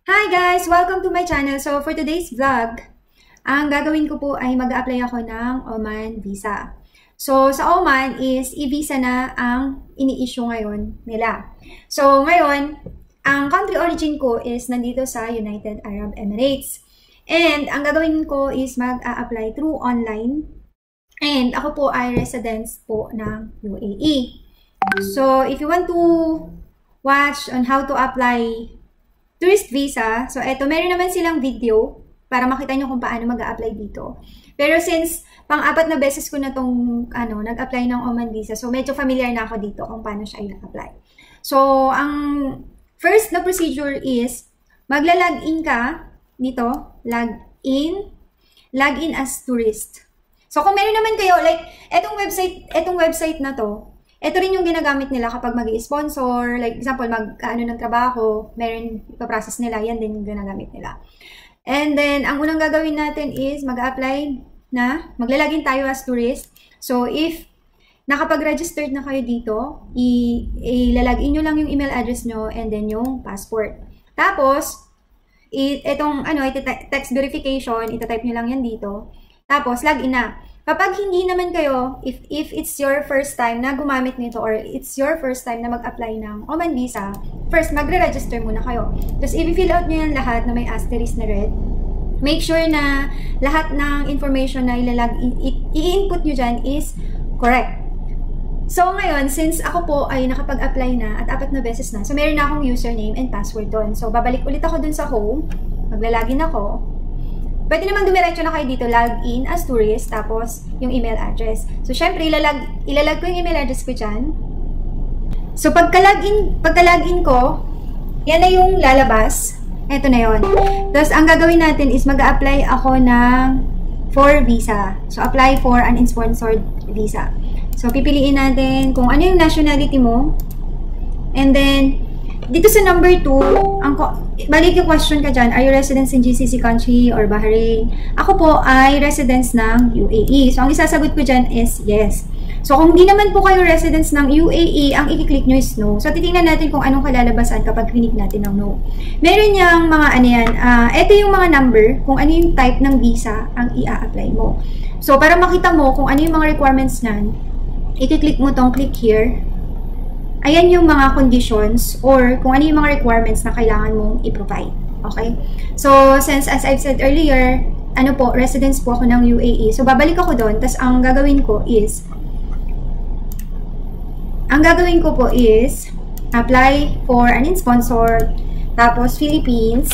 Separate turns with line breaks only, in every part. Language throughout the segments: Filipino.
Hi guys! Welcome to my channel. So for today's vlog, ang gagawin ko po ay mag-a-apply ako ng Oman visa. So sa Oman is e-visa na ang ini-issue ngayon nila. So ngayon, ang country origin ko is nandito sa United Arab Emirates. And ang gagawin ko is mag-a-apply through online. And ako po ay residence po ng UAE. So if you want to watch on how to apply tourist visa, so eto, meron naman silang video para makita nyo kung paano mag-a-apply dito. Pero since pang-apat na beses ko na tong nag-apply ng Oman visa, so medyo familiar na ako dito kung paano siya i-apply. So ang first na procedure is magla-login ka dito, login as tourist. So kung meron naman kayo, like etong website na to, ito rin yung ginagamit nila kapag mag-i-sponsor, like example, ng trabaho, meron ipaprocess nila, yan din yung ginagamit nila. And then, ang unang gagawin natin is mag-apply na, maglalagin tayo as tourist. So, if nakapag-registered na kayo dito, ilalagin nyo lang yung email address nyo and then yung passport. Tapos, text verification, itatype nyo lang yan dito. Tapos, login na. Kapag hindi naman kayo, if it's your first time na gumamit nito or it's your first time na mag-apply ng Oman visa, first, magre-register muna kayo. Tapos, i-fill out nyo yan lahat na may asterisk na red. Make sure na lahat ng information na i-input nyo dyan is correct. So, ngayon, since ako po ay nakapag-apply na at 4 na beses na, so meron na akong username and password doon. So, babalik ulit ako doon sa home, maglalagin ako. Pwede naman dumiretso na kayo dito, login as tourist, tapos yung email address. So, syempre, ilalag ko yung email address ko dyan. So, pagka-login ko, yan na yung lalabas. Ito na yun. Tapos, ang gagawin natin is mag-a-apply ako for visa. So, apply for an unsponsored visa. So, pipiliin natin kung ano yung nationality mo. And then, dito sa number 2, balik yung question ka dyan, are you residents in GCC country or Bahrain? Ako po ay residents ng UAE. So, ang isasagot ko dyan is yes. So, kung hindi naman po kayo residents ng UAE, ang i-click nyo is no. So, titingnan natin kung anong kalalabasan kapag click natin ng no. Meron niyang mga ito yung mga number, kung ano yung type ng visa ang i-a-apply mo. So, para makita mo kung ano yung mga requirements nan, i-click mo tong click here. Ayan yung mga conditions or kung ano yung mga requirements na kailangan mong i-provide. Okay? So, since as I've said earlier, residence po ako ng UAE. So, babalik ako doon. Tapos, ang gagawin ko po is apply for an unsponsored, tapos Philippines,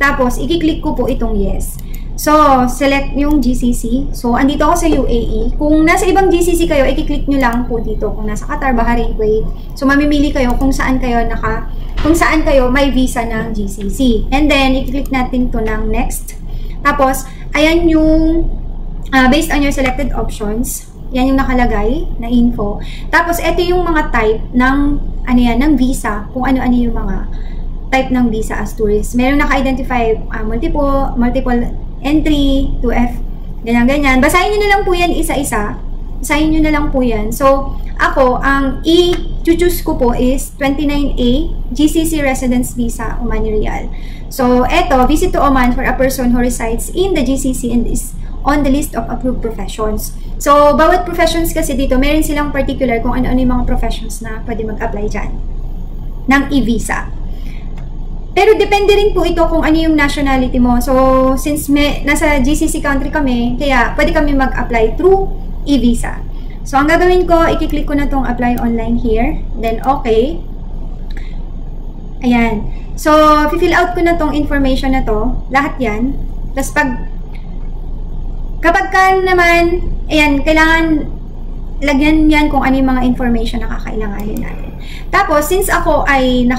tapos i-click ko po itong yes. So, select yung GCC. So, andito ako sa UAE. Kung nasa ibang GCC kayo, i-click nyo lang po dito. Kung nasa Qatar, Bahrain, Kuwait. So, mamimili kayo kung saan kayo may visa ng GCC. And then, i-click natin to ng next. Tapos, ayan yung based on your selected options. Yan yung nakalagay na info. Tapos, ito yung mga type ng visa. Kung ano-ano yung mga type ng visa as tourist. Meron naka-identify multiple entry, 2F, ganyan-ganyan. Basahin nyo na lang po yan isa-isa. Basahin nyo na lang po yan. So, ako, ang i-choose ko po is 29A, GCC Residence Visa, Oman Riyal. So, eto, visit to Oman for a person who resides in the GCC and is on the list of approved professions. So, bawat professions kasi dito, meron silang particular kung ano-ano yung mga professions na pwede mag-apply dyan ng e-visa. Pero depende rin po ito kung ano yung nationality mo. So, since nasa GCC country kami, kaya pwede kami mag-apply through e-visa. So, ang gagawin ko, i-click ko na itong apply online here. Then, okay. Ayan. So, fill out ko na itong information na to. Lahat yan. Tapos, kapag ka naman, ayan, kailangan lagyan yan kung ano yung mga information na kakailanganin natin. Tapos, since ako ay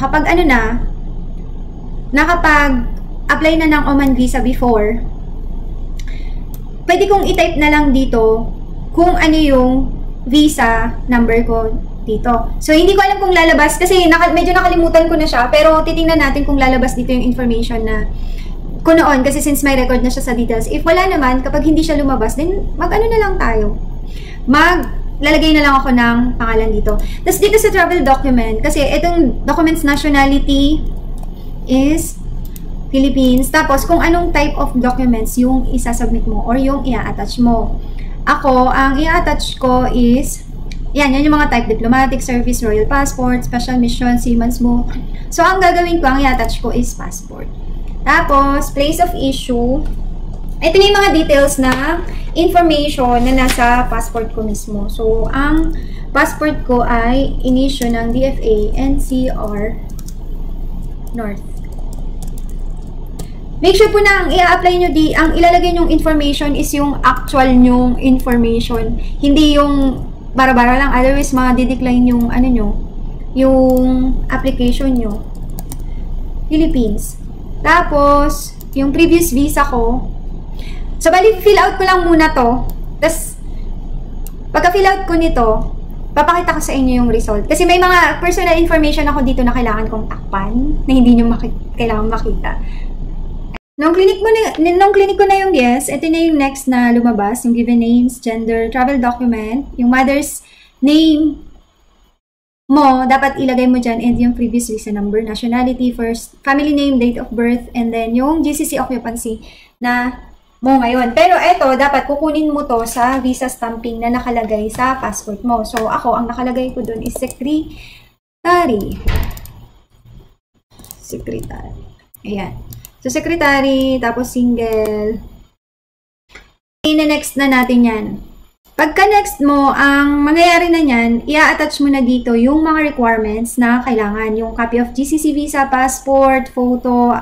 nakapag-apply na ng Oman visa before, pwede kong i-type na lang dito kung ano yung visa number ko dito. So, hindi ko alam kung lalabas kasi medyo nakalimutan ko na siya, pero titingnan natin kung lalabas dito yung information na ko noon kasi since may record na siya sa details. If wala naman, kapag hindi siya lumabas, then mag-ano na lang tayo. Lalagay na lang ako ng pangalan dito. Tapos dito sa travel document, kasi itong documents nationality is Philippines. Tapos, kung anong type of documents yung isasubmit mo or yung i-attach mo. Ako, ang i-attach ko is, yan yung mga type: diplomatic service, royal passport, special mission, seaman's mo. So, ang gagawin ko, ang i-attach ko is passport. Tapos, place of issue. Ito na yung mga details na information na nasa passport ko mismo. So, ang passport ko ay in-issue ng DFA NCR North. Make sure po na ang i-apply nyo ang ilalagay nyong information is yung actual nyong information. Hindi yung bara-bara lang. Otherwise, ma-decline yung ano nyo, yung application nyo. Philippines. Tapos, yung previous visa ko. So, bali, fill out ko lang muna to. Tapos, pagka-fill out ko nito, papakita ko sa inyo yung result. Kasi may mga personal information ako dito na kailangan kong takpan, na hindi nyo kailangan makita. Nung clinic ko na yung yes, ito na yung next na lumabas, yung given names, gender, travel document, yung mother's name mo, dapat ilagay mo dyan, and yung previous visa number, nationality first, family name, date of birth, and then yung GCC occupancy na mo ngayon. Pero eto, dapat kukunin mo to sa visa stamping na nakalagay sa passport mo. So, ako, ang nakalagay ko dun is secretary. Ayan. So, secretary, tapos single. Ina-next na natin yan. Pagka-next mo, ang mangyayari na yan, i-attach mo na dito yung mga requirements na kailangan. Yung copy of GCC visa, passport, photo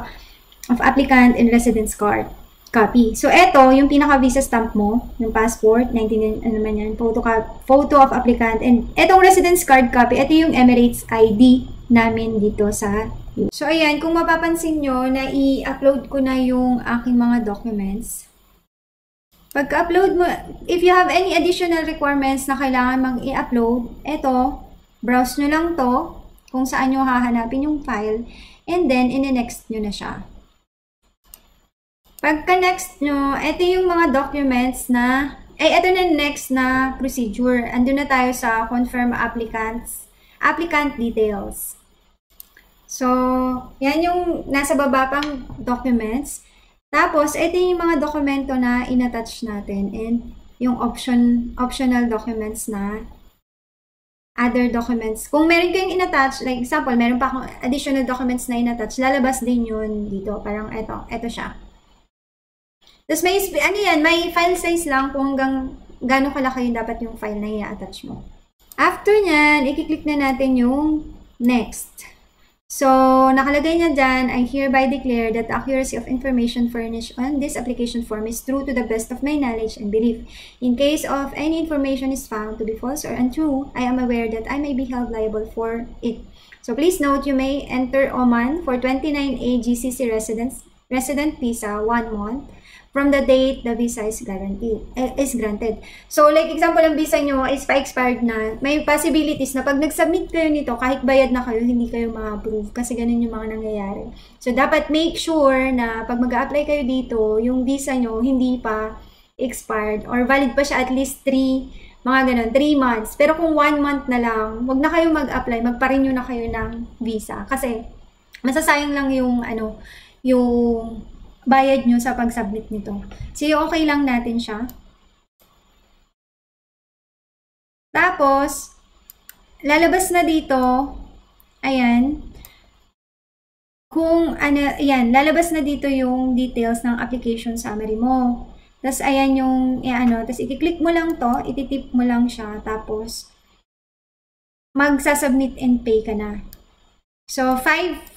of applicant, and residence card. Copy. So, eto, yung pinaka-visa stamp mo, yung passport, 19, ano naman yan, photo of applicant, and etong residence card copy, ito yung Emirates ID namin dito sa So, ayan, kung mapapansin nyo, na i-upload ko na yung aking mga documents. Pagka-upload mo, if you have any additional requirements na kailangan mang i-upload, eto, browse nyo lang to, kung saan nyo hahanapin yung file, and then, in-next nyo na siya. Pagka-next nyo, ito yung mga documents na, ito na next na procedure. Andun na tayo sa confirm applicant details. So, yan yung nasa baba pang documents. Tapos, ito yung mga dokumento na in-attach natin, and yung optional documents na other documents. Kung meron kayong in-attach, like example, meron pa akong additional documents na in-attach, lalabas din yun dito. Parang ito siya. Tapos may file size lang kung hanggang gaano kalaki yung dapat yung file na i-attach mo. After nyan, i-click na natin yung next. So, nakalagay niya dyan, I hereby declare that the accuracy of information furnished on this application form is true to the best of my knowledge and belief. In case of any information is found to be false or untrue, I am aware that I may be held liable for it. So, please note, you may enter Oman for 29A GCC resident visa 1 month from the date the visa is granted. So, like example, ang visa nyo is pa-expired na, may possibilities na pag nag-submit kayo nito, kahit bayad na kayo, hindi kayo ma-approve kasi ganun yung mga nangyayari. So, dapat make sure na pag mag-a-apply kayo dito, yung visa nyo hindi pa expired or valid pa siya at least 3 months. Pero kung 1 month na lang, wag na kayo mag-apply, magpa-renew na kayo ng visa kasi masasayang lang yung yung bayad nyo sa pag-submit nito. So, okay lang natin siya. Tapos, lalabas na dito, ayan, lalabas na dito yung details ng application summary mo. Tapos, ayan yung, tapos i-click mo lang to, ititip mo lang siya, tapos, magsasubmit and pay ka na. So, 5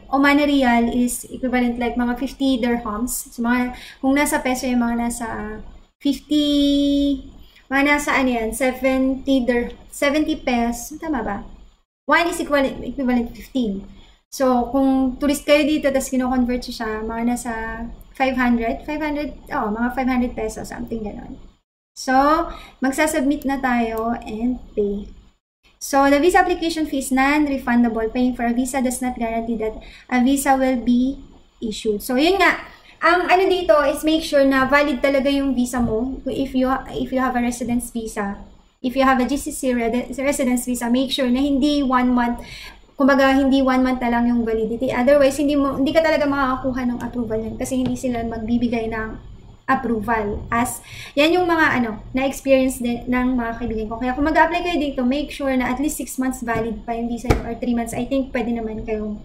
Omani Riyal is equivalent like mga 50 dirhams. So, kung nasa peso yung mga nasa 50, mga nasa 70 pesos. Tama ba? 1 is equivalent 15. So, kung tourist kayo dito, tapos kino-convert siya, mga nasa 500, mga 500 pesos, something ganon. So, magsasubmit na tayo and pay. So, the visa application fee is non-refundable. Paying for a visa does not guarantee that a visa will be issued. So, yun nga. Ang dito is make sure na valid talaga yung visa mo. If you have a residence visa, if you have a GCC residence visa, make sure na hindi 1 month kumbaga, hindi 1 month na lang yung validity. Otherwise, hindi ka talaga makakakuha ng approval yan kasi hindi sila magbibigay ng approval. As, yan yung mga na-experience din ng mga kaibigan ko. Kaya kung mag-apply kayo dito, make sure na at least 6 months valid pa yung visa nyo or 3 months. I think pwede naman kayong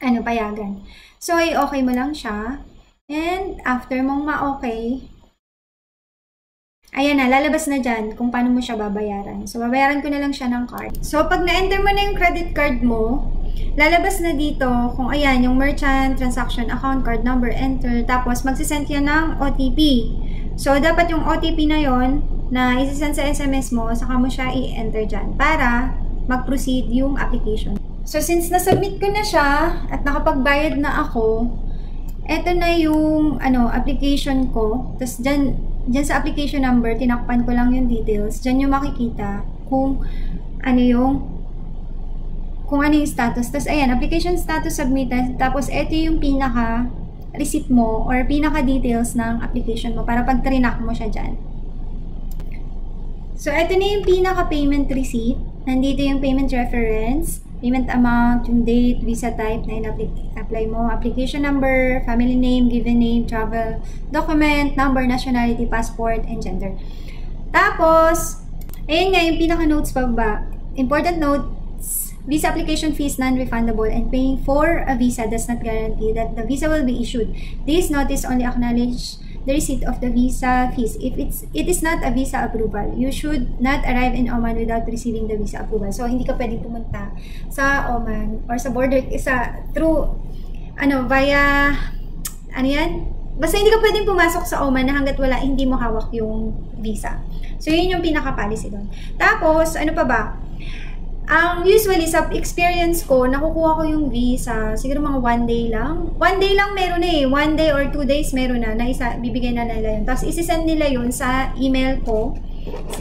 payagan. So, okay mo lang siya. And, after mong ma-okay, ayan na, lalabas na dyan kung paano mo siya babayaran. So, babayaran ko na lang siya ng card. So, pag na-enter mo na yung credit card mo, lalabas na dito kung ayan, yung merchant, transaction, account, card number, enter. Tapos, magsisend yan ng OTP. So, dapat yung OTP na yon na isisend sa SMS mo, saka mo siya i-enter dyan para mag-proceed yung application. So, since na-submit ko na siya at nakapagbayad na ako, eto na yung application ko. Tapos, dyan sa application number, tinakpan ko lang yung details. Dyan yung makikita kung ano yung status. Tapos, ayan, application status submitted. Tapos, ito yung pinaka-receipt mo or pinaka-details ng application mo para pag trinak mo siya dyan. So, ito na yung pinaka-payment receipt. Nandito yung payment reference, payment amount, yung date, visa type na in-apply mo, application number, family name, given name, travel document, number, nationality, passport, and gender. Tapos, ayan nga yung pinaka-notes pa ba. Important notes, visa application fees non-refundable and paying for a visa does not guarantee that the visa will be issued. This notice only acknowledge the receipt of the visa fees. If it is not a visa approval, you should not arrive in Oman without receiving the visa approval. So, hindi ka pwedeng pumunta sa Oman or sa border, basta hindi ka pwedeng pumasok sa Oman na hanggat hindi mo hawak yung visa. So, yun yung pinaka-policy doon. Tapos, ano pa ba? Usually, sa experience ko, nakukuha ko yung visa, siguro mga 1 day lang. 1 day lang meron na 1 day or 2 days meron na bibigay na nila yun. Tapos, isisend nila yun sa email ko.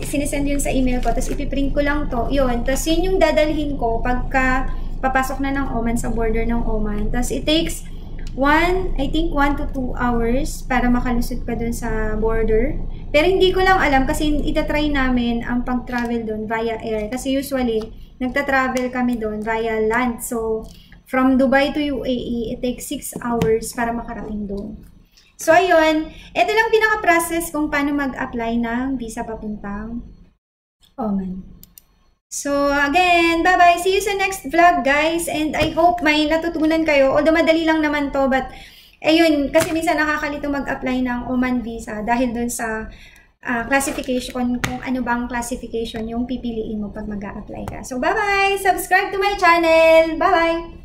Sinisend yun sa email ko. Tapos, ipiprint ko lang to. Yun. Tapos, yun yung dadalhin ko pagka papasok na ng Oman sa border ng Oman. Tapos, it takes 1 to 2 hours para makalusot ka dun sa border. Pero hindi ko lang alam kasi itatry namin ang pag-travel dun via air. Kasi usually, nagta-travel kami doon via land. So, from Dubai to UAE, it takes 6 hours para makarating doon. So, ayun. Ito lang pinaka-process kung paano mag-apply ng visa papuntang Oman. So, again, bye-bye. See you sa next vlog, guys. And I hope may natutunan kayo. Although madali lang naman to, but ayun, kasi minsan nakakalito mag-apply ng Oman visa dahil doon sa classification, kung ano bang classification yung pipiliin mo pag mag-a-apply ka. So, bye-bye! Subscribe to my channel! Bye-bye!